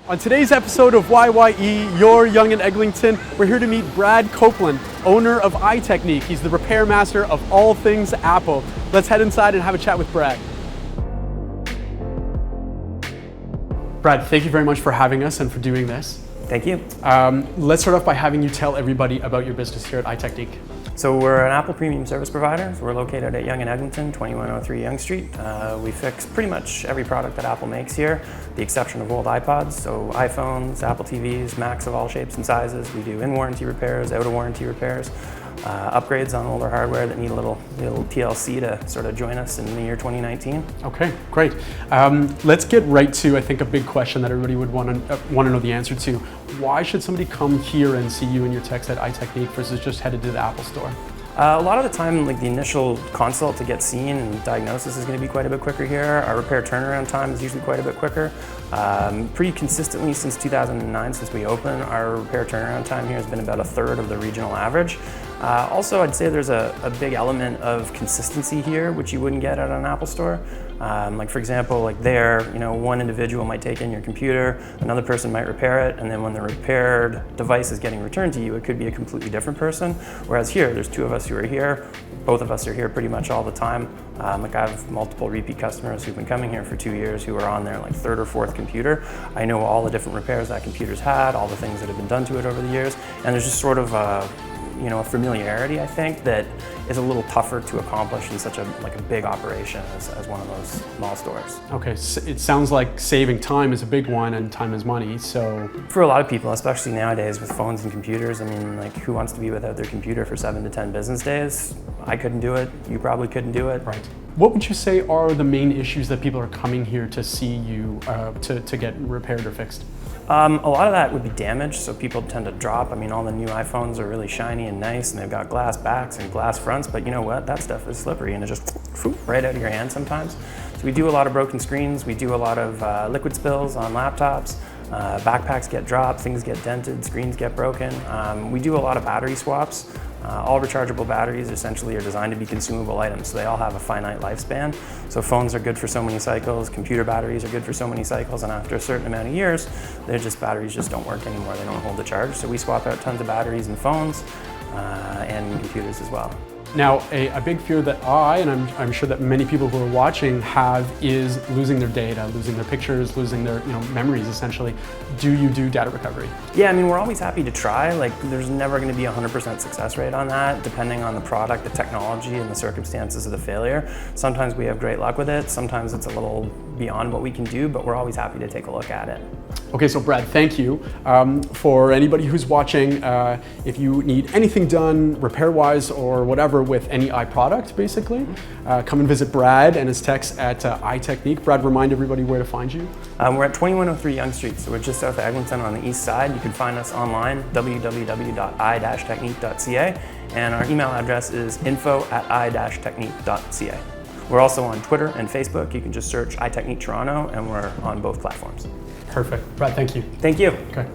On today's episode of YYE, your Yonge and Eglinton, we're here to meet Brad Copeland, owner of iTechnique. He's the repair master of all things Apple. Let's head inside and have a chat with Brad. Brad, thank you very much for having us and for doing this. Thank you. Let's start off by having you tell everybody about your business here at iTechnique. So we're an Apple premium service provider. So we're located at Yonge and Eglinton, 2103 Yonge Street. We fix pretty much every product that Apple makes here, the exception of old iPods. So iPhones, Apple TVs, Macs of all shapes and sizes. We do in-warranty repairs, out-of-warranty repairs, upgrades on older hardware that need a little TLC to sort of join us in the year 2019. Okay, great. Let's get right to, I think, a big question that everybody would want to know the answer to. Why should somebody come here and see you and your techs at iTechnique versus just headed to the Apple store? A lot of the time, like the initial consult to get seen and diagnosis is going to be quite a bit quicker here. Our repair turnaround time is usually quite a bit quicker. Pretty consistently since 2009, since we opened, our repair turnaround time here has been about a third of the regional average. Also, I'd say there's a big element of consistency here, which you wouldn't get at an Apple store. Like for example, like there, one individual might take in your computer, another person might repair it, and then when the repaired device is getting returned to you, it could be a completely different person. Whereas here, there's two of us who are here. Both of us are here pretty much all the time. Like I have multiple repeat customers who've been coming here for 2 years who are on their like third or fourth computer. I know all the different repairs that computer's had, all the things that have been done to it over the years, and there's just sort of a familiarity, I think, that is a little tougher to accomplish in such a big operation as one of those small stores. Okay, so it sounds like saving time is a big one, and time is money, so... For a lot of people, especially nowadays with phones and computers, I mean, like, who wants to be without their computer for 7 to 10 business days? I couldn't do it, you probably couldn't do it. Right. What would you say are the main issues that people are coming here to see you to get repaired or fixed? A lot of that would be damage, so people tend to drop. I mean, all the new iPhones are really shiny and nice, and they've got glass backs and glass fronts, but you know what? That stuff is slippery, and it just right out of your hand sometimes. So we do a lot of broken screens, we do a lot of liquid spills on laptops, backpacks get dropped, things get dented, screens get broken. We do a lot of battery swaps. All rechargeable batteries essentially are designed to be consumable items, so they all have a finite lifespan. So phones are good for so many cycles, computer batteries are good for so many cycles, and after a certain amount of years, batteries just don't work anymore, they don't hold the charge. So we swap out tons of batteries in phones and computers as well. Now, a big fear that I, and I'm sure that many people who are watching have, is losing their data, losing their pictures, losing their memories, essentially. Do you do data recovery? Yeah, I mean, we're always happy to try. Like, there's never going to be a 100% success rate on that, depending on the product, the technology, and the circumstances of the failure. Sometimes we have great luck with it, sometimes it's a little beyond what we can do, but we're always happy to take a look at it. Okay, so Brad, thank you. For anybody who's watching, if you need anything done repair-wise or whatever with any iProduct, basically, come and visit Brad and his techs at iTechnique. Brad, remind everybody where to find you. We're at 2103 Yonge Street, so we're just south of Eglinton on the east side. You can find us online, www.i-technique.ca, and our email address is info@i-technique.ca. We're also on Twitter and Facebook. You can just search iTechnique Toronto, and we're on both platforms. Perfect. Brad, thank you. Thank you. Okay.